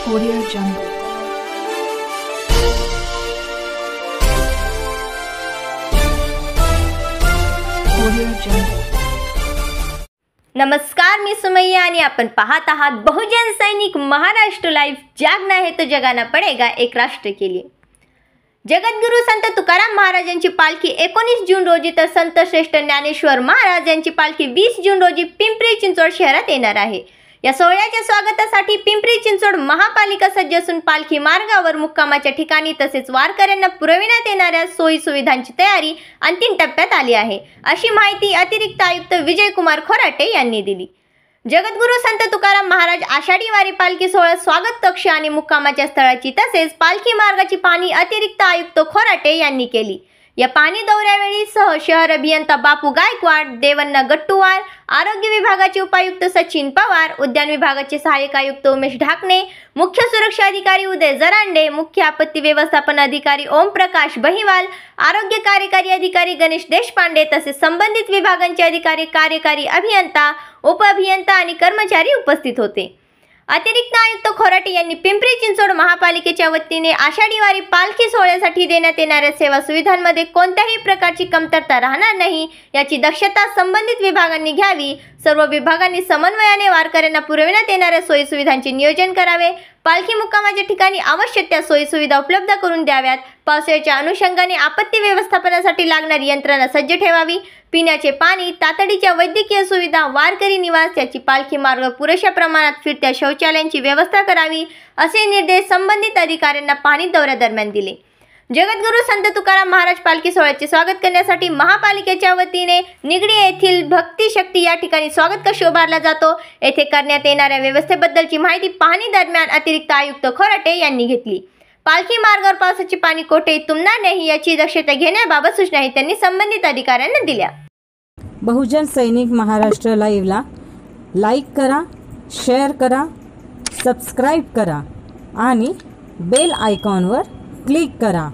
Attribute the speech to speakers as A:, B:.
A: Audio Jungle. Audio Jungle.
B: नमस्कार, मी सुमैया आणि आपण पाहत आहात बहुजन सैनिक महाराष्ट्र लाइव. जागना है तो जगाना पडेगा, एक राष्ट्र के लिए. जगद्गुरु संत तुकाराम महाराजांची पालखी 19 जून रोजी तर संत श्रेष्ठ ज्ञानेश्वर महाराज यांची पालखी 20 जून रोजी पिंपरी चिंचवड शहरात येणार आहे. या सोहळ्याच्या स्वागतासाठी पिंपरी चिंचवड महापालिका सज्ज असून पालखी मार्गावर मुक्कामाच्या ठिकाणी तसेच वारकऱ्यांना पुरविण्यात येणाऱ्या सोयी सुविधांची तयारी अंतिम टप्प्यात आली आहे, अशी माहिती अतिरिक्त आयुक्त विजयकुमार खोराटे यांनी दिली. जगद्गुरु संत तुकाराम महाराज आषाढी वारी पालखी सोहळा स्वागत कक्ष आणि मुक्कामाच्या स्थळाची तसेच पालखी मार्गाची पाहणी अतिरिक्त आयुक्त खोराटे यांनी केली. या पाहणी दौऱ्यावेळी शहर अभियंता बापू गायकवाड, देवन्ना गट्टुवार, आरोग्य विभागाचे उपायुक्त सचिन पवार, उद्यान विभागाचे सहाय्यक आयुक्त उमेश ढाकणे, मुख्य सुरक्षा अधिकारी उदय जरांडे, मुख्य आपत्ती व्यवस्थापन अधिकारी ओमप्रकाश बहिवाल, आरोग्य कार्यकारी अधिकारी गणेश देशपांडे तसेच संबंधित विभागांचे अधिकारी, कार्यकारी अभियंता, उपअभियंता आणि कर्मचारी उपस्थित होते. अतिरिक्त आयुक्त खोराटे यांनी पिंपरी चिंचवड महापालिकेच्या वतीने आषाढी वारी पालखी सोहळ्यासाठी देण्यात येणाऱ्या सेवा सुविधांमध्ये कोणत्याही प्रकारची कमतरता राहणार नाही याची दक्षता संबंधित विभागांनी घ्यावी. सर्व विभागांनी समन्वयाने वारकऱ्यांना पुरविण्यात येणाऱ्या सोयी सुविधांचे नियोजन करावे. पालखी मुक्कामाच्या ठिकाणी आवश्यक त्या सोयी सुविधा उपलब्ध करून द्याव्यात. पावसाळ्याच्या अनुषंगाने आपत्ती व्यवस्थापनासाठी लागणारी यंत्रणा सज्ज ठेवावी. पिण्याचे पाणी, तातडीच्या वैद्यकीय सुविधा, वारकरी निवास याची पालखी मार्ग पुरेशा प्रमाणात फिरत्या शौचालयांची व्यवस्था करावी, असे निर्देश संबंधित अधिकाऱ्यांना पाहणी दौऱ्यादरम्यान दिले. जगद्गुरु संत तुकाराम महाराज पालखी सोहळ्याचे स्वागत करण्यासाठी महापालिकेच्या वतीने निगडी येथील भक्ती शक्ती या ठिकाणी स्वागत कक्ष उभारला जातो. येथे करण्यात येणाऱ्या व्यवस्थेबद्दलची माहिती पाहणी दरम्यान अतिरिक्त आयुक्त खोराटे यांनी घेतली. पालखी मार्गावर पावसाचे पाणी कोठेही तुंबणार नाही याची दक्षता घेण्याबाबत सूचनाही त्यांनी संबंधित अधिकाऱ्यांना दिल्या.
C: बहुजन सैनिक महाराष्ट्र लाईव्हला लाईक करा, शेअर करा, सबस्क्राईब करा आणि बेल आयकॉनवर क्लिक करा.